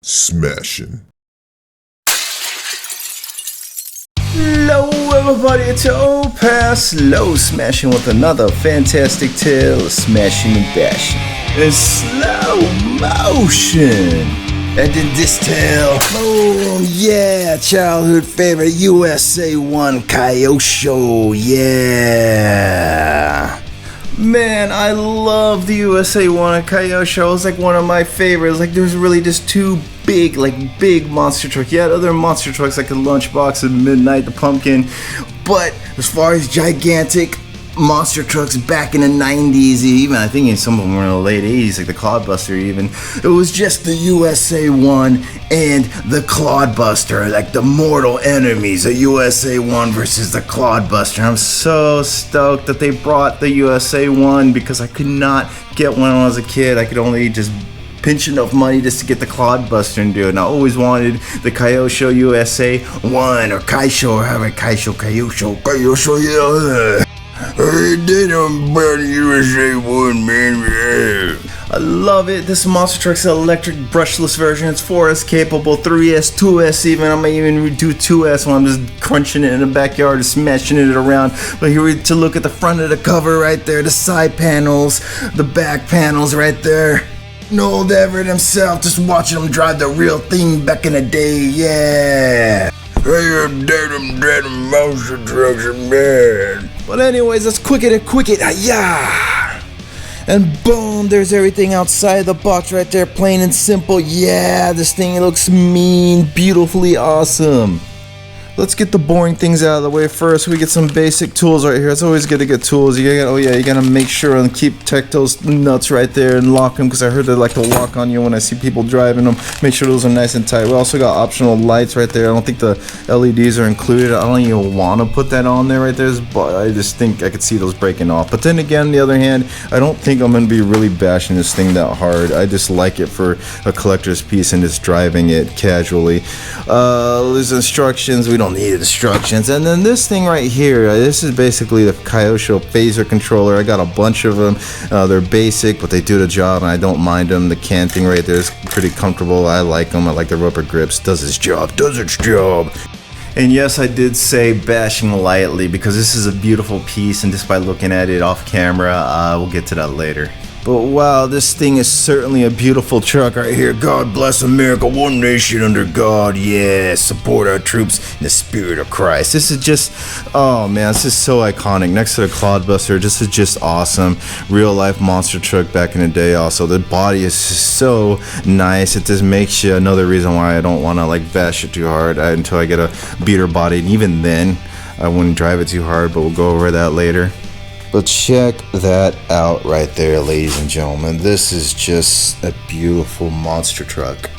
SLOSMASHN. Hello everybody, it's your old past SLOSMASHN with another fantastic tale of smashing and bashing. It's slow motion. And in this tale, boom, yeah, childhood favorite USA-1 Kyosho, yeah. Man, I love the USA-1 Kyosho. It was like one of my favorites. Like there's really just two big monster trucks. You had other monster trucks like the Lunchbox, the Midnight, the Pumpkin. But as far as gigantic monster trucks back in the 90s, even I think some of them were in the late 80s, like the Clodbuster even, it was just the USA-1 and the Clodbuster, like the mortal enemies, the USA-1 versus the Clodbuster. I'm so stoked that they brought the USA-1 because I could not get one when I was a kid. I could only just pinch enough money just to get the Clodbuster and do it. And I always wanted the Kyosho USA-1 or Kyosho, or however, Kyosho, yeah. I did about USA-1, man. I love it. This monster truck's an electric brushless version. It's 4S capable, 3S, 2S even. I might even do 2S when I'm just crunching it in the backyard and smashing it around. But here to look at the front of the cover right there, the side panels, the back panels right there. Old Everett himself, just watching him drive the real thing back in the day, yeah. Hey, I'm dead monster trucks, man. But anyways, let's quick it, yeah. And boom, there's everything outside the box right there, plain and simple. Yeah, this thing looks mean, beautifully awesome. Let's get the boring things out of the way first. We get some basic tools right here. It's always good to get tools. You gotta make sure and check those nuts right there and lock them, because I heard they like to lock on you when I see people driving them. Make sure those are nice and tight. We also got optional lights right there. I don't think the LEDs are included. I don't even want to put that on there right there, but I just think I could see those breaking off. But then again, on the other hand, I don't think I'm gonna be really bashing this thing that hard. I just like it for a collector's piece and just driving it casually. There's instructions. We don't need instructions. And then this thing right here, this is basically the Kyosho phaser controller. I got a bunch of them. They're basic, but they do the job, and I don't mind them. The canting right there is pretty comfortable. I like them. I like the rubber grips. Does its job. And yes, I did say bashing lightly, because this is a beautiful piece, and just by looking at it off camera, we'll get to that later. But wow, this thing is certainly a beautiful truck right here. God bless America, one nation under God. Yeah, support our troops in the spirit of Christ. This is just, oh man, this is so iconic. Next to the Clodbuster, this is just awesome. Real life monster truck back in the day. Also, the body is so nice. It just makes you another reason why I don't want to like bash it too hard until I get a beater body. And even then, I wouldn't drive it too hard, but we'll go over that later. But check that out right there, ladies and gentlemen. This is just a beautiful monster truck.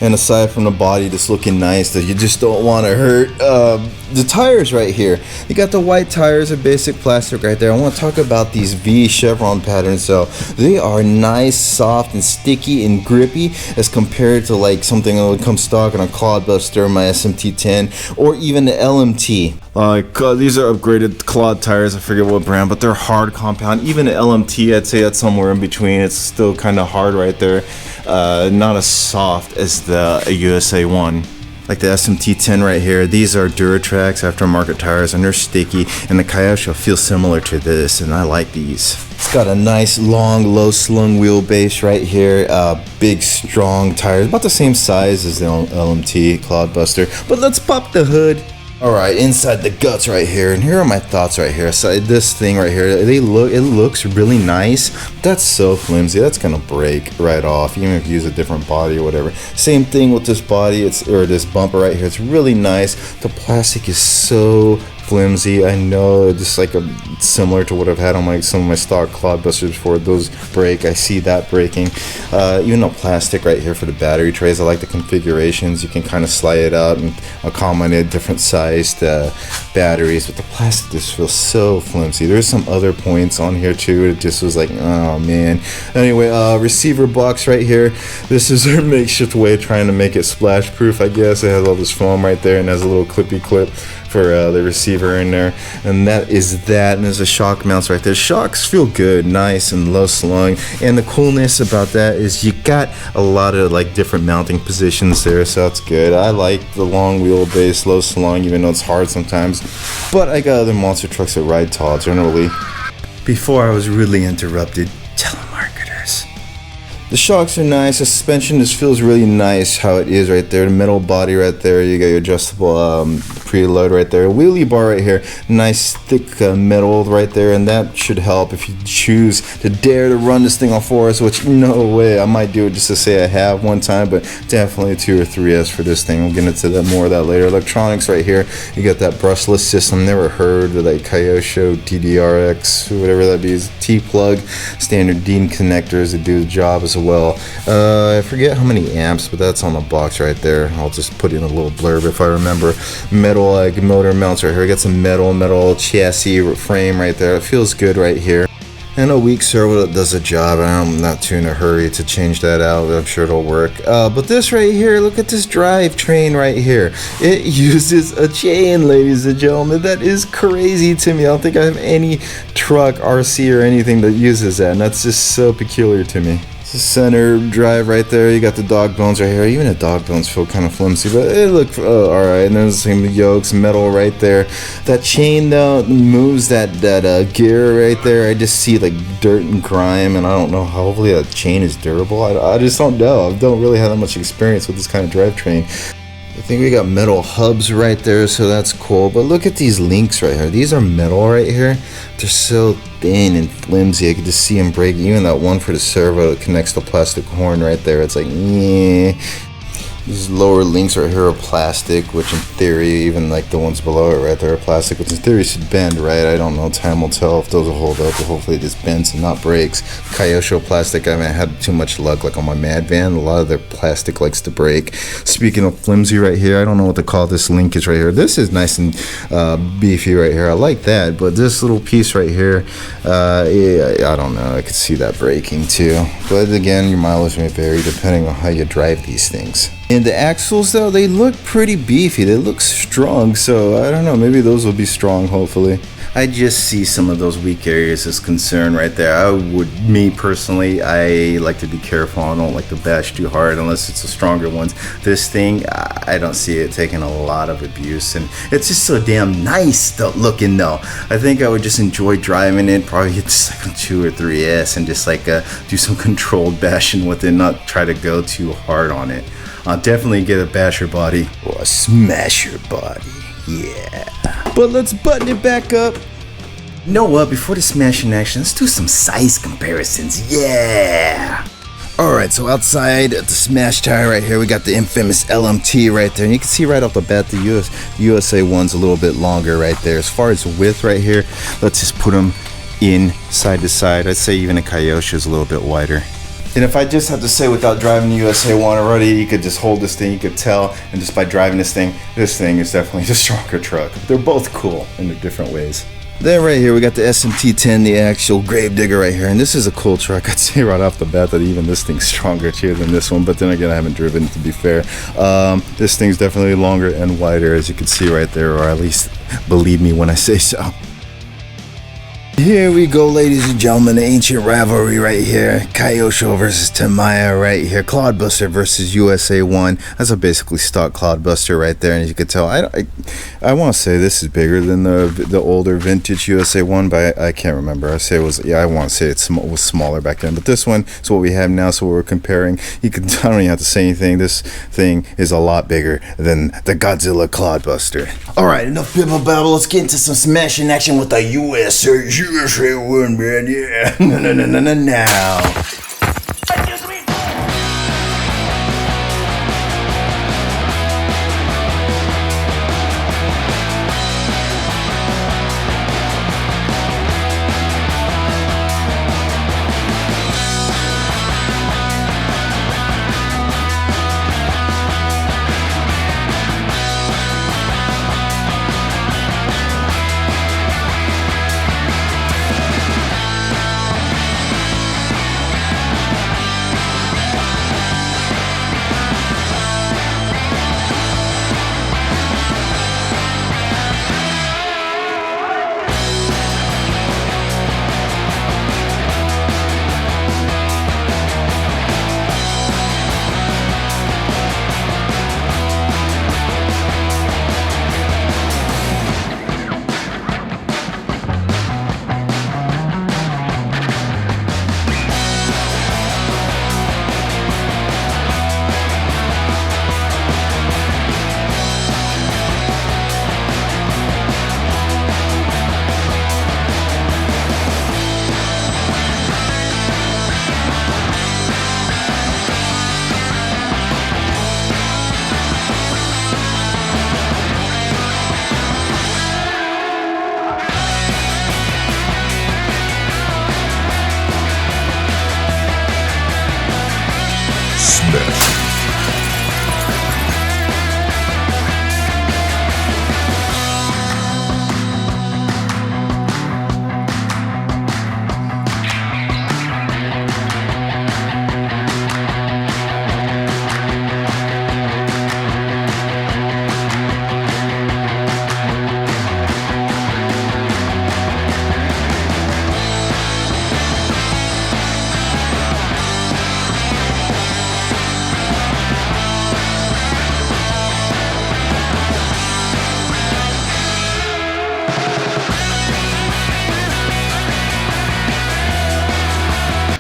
And aside from the body just looking nice that you just don't want to hurt, the tires right here. You got the white tires, a basic plastic right there. I want to talk about these V chevron patterns. So they are nice, soft, and sticky and grippy as compared to like something that would come stock on a Clodbuster, my SMT10, or even the LMT. These are upgraded Clod tires. I forget what brand, but they're hard compound. Even the LMT, I'd say that's somewhere in between. It's still kind of hard right there. Not as soft as the USA-1. Like the SMT10 right here, these are Duratrax aftermarket tires, and they're sticky, and the Kyosho feels similar to this, and I like these. It's got a nice long low slung wheelbase right here, big strong tires, about the same size as the LMT Clodbuster. But let's pop the hood. Alright, inside the guts right here, and here are my thoughts right here. So this thing right here, it looks really nice. That's so flimsy, that's gonna break right off, even if you use a different body or whatever. Same thing with this body, or this bumper right here, it's really nice. The plastic is so flimsy. I know, just like similar to what I've had on some of my stock Clodbusters before. Those break. I see that breaking. Even the plastic right here for the battery trays, I like the configurations. You can kind of slide it out and accommodate different sized batteries, but the plastic just feels so flimsy. There's some other points on here too. It just was like, oh man. Anyway, receiver box right here. This is their makeshift way of trying to make it splash proof, I guess. It has all this foam right there and has a little clippy clip for the receiver in there, and that is that. And there's a shock mounts right there. Shocks feel good, nice and low slung, and the coolness about that is you got a lot of like different mounting positions there, so that's good. I like the long wheelbase, low slung, even though it's hard sometimes, but I got other monster trucks that ride tall generally. Before I was really interrupted, telemarketers. The shocks are nice. The suspension just feels really nice how it is right there. The metal body right there. You got your adjustable preload right there. Wheelie bar right here. Nice thick metal right there, and that should help if you choose to dare to run this thing on 4S, which no way. I might do it just to say I have one time, but definitely a 2 or 3S for this thing. We'll get into that more of that later. Electronics right here. You got that brushless system. Never heard of like Kyosho TDRX, whatever that be. T-plug, standard DIN connectors that do the job as well. I forget how many amps, but that's on the box right there. I'll just put in a little blurb if I remember. Metal like motor mounts right here. I got some metal chassis frame right there. It feels good right here. And a weak servo that does the job, and I'm not too in a hurry to change that out. I'm sure it'll work. But this right here, look at this drivetrain right here. It uses a chain, ladies and gentlemen. That is crazy to me. I don't think I have any truck, RC, or anything that uses that, and that's just so peculiar to me. Center drive right there. You got the dog bones right here. Even the dog bones feel kind of flimsy, but it look alright. And there's some yokes, metal right there. That chain though moves that gear right there. I just see like dirt and grime, and I don't know. Hopefully that chain is durable. I just don't know. I don't really have that much experience with this kind of drivetrain. I think we got metal hubs right there, so that's cool. But look at these links right here. These are metal right here. They're so thin and flimsy. I could just see them break. Even that one for the servo that connects the plastic horn right there. It's like, yeah. These lower links right here are plastic, which in theory, even like the ones below it right there are plastic, which in theory should bend, right? I don't know. Time will tell if those will hold up, but hopefully it just bends and not breaks. Kyosho plastic, I haven't had too much luck. Like on my Mad Van, a lot of their plastic likes to break. Speaking of flimsy right here, I don't know what to call this linkage right here. This is nice and beefy right here. I like that, but this little piece right here, yeah, I don't know. I could see that breaking too. But again, your mileage may vary depending on how you drive these things. And the axles though, they look pretty beefy. They look strong, so I don't know, maybe those will be strong, hopefully. I just see some of those weak areas as concern right there. Me personally, I like to be careful. I don't like to bash too hard unless it's the stronger ones. This thing, I don't see it taking a lot of abuse, and it's just so damn nice looking though. I think I would just enjoy driving it, probably get just like a 2 or 3S and just like do some controlled bashing with it, not try to go too hard on it. I'll definitely get a basher body or a smasher body, yeah. But let's button it back up. You know what, before the smashing action, let's do some size comparisons, yeah. Alright, so outside the smash tire right here, we got the infamous LMT right there. And you can see right off the bat the USA-1's a little bit longer right there. As far as width right here, let's just put them in side to side. I'd say even a Kyosho is a little bit wider. And if I just had to say without driving the USA-1 already, you could just hold this thing, you could tell, and just by driving this thing is definitely the stronger truck. They're both cool in their different ways. Then right here we got the SMT-10, the actual Gravedigger right here, and this is a cool truck. I'd say right off the bat that even this thing's stronger too than this one, but then again I haven't driven it to be fair. This thing's definitely longer and wider, as you can see right there, or at least believe me when I say so. Here we go, ladies and gentlemen, the ancient rivalry right here. Kyosho versus Tamiya right here. Clodbuster versus USA-1. That's a basically stock Clodbuster right there. And as you can tell, I want to say this is bigger than the older vintage USA-1, but I can't remember. I say it was, yeah, I want to say it was smaller back then. But this one is what we have now, so what we're comparing. I don't even have to say anything. This thing is a lot bigger than the Godzilla Clodbuster. Alright, enough bibble babble. Let's get into some smashing action with the USA-1, man, yeah. No, now.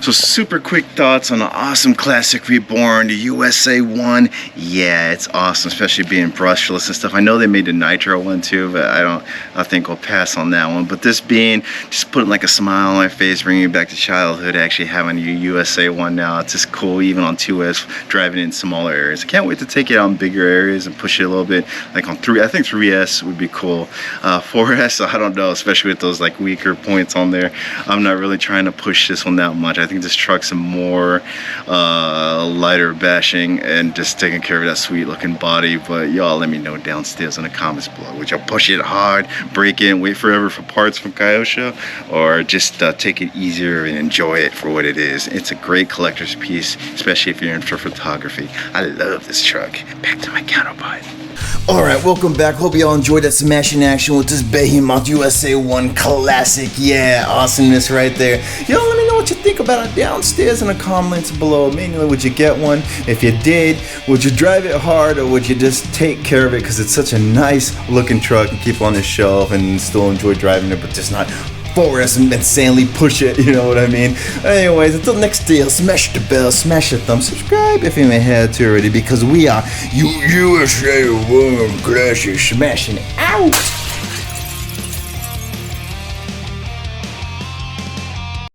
So super quick thoughts on the awesome classic Reborn, the USA-1. Yeah, it's awesome, especially being brushless and stuff. I know they made the Nitro one too, but I think we'll pass on that one. But this being just putting like a smile on my face, bringing me back to childhood, actually having a USA-1 now. It's just cool, even on 2S, driving in smaller areas. I can't wait to take it out in bigger areas and push it a little bit. Like on 3, I think 3S would be cool. 4S, I don't know, especially with those like weaker points on there. I'm not really trying to push this one that much. I think this truck's a more lighter bashing and just taking care of that sweet looking body. But y'all let me know downstairs in the comments below. Would y'all push it hard, break in, wait forever for parts from Kyosho, or just take it easier and enjoy it for what it is? It's a great collector's piece, especially if you're into photography. I love this truck. Back to my counterpart. Alright, welcome back. Hope y'all enjoyed that smashing action with this Behemoth USA-1 classic. Yeah, awesomeness right there. Y'all let me know what you think about it downstairs in the comments below. Mainly, would you get one? If you did, would you drive it hard, or would you just take care of it because it's such a nice looking truck and keep it on the shelf and still enjoy driving it, but just not force and insanely push it, you know what I mean? Anyways, until next deal, smash the bell, smash the thumb, subscribe if you may have to already, because we are USA-1 Classic smashing out.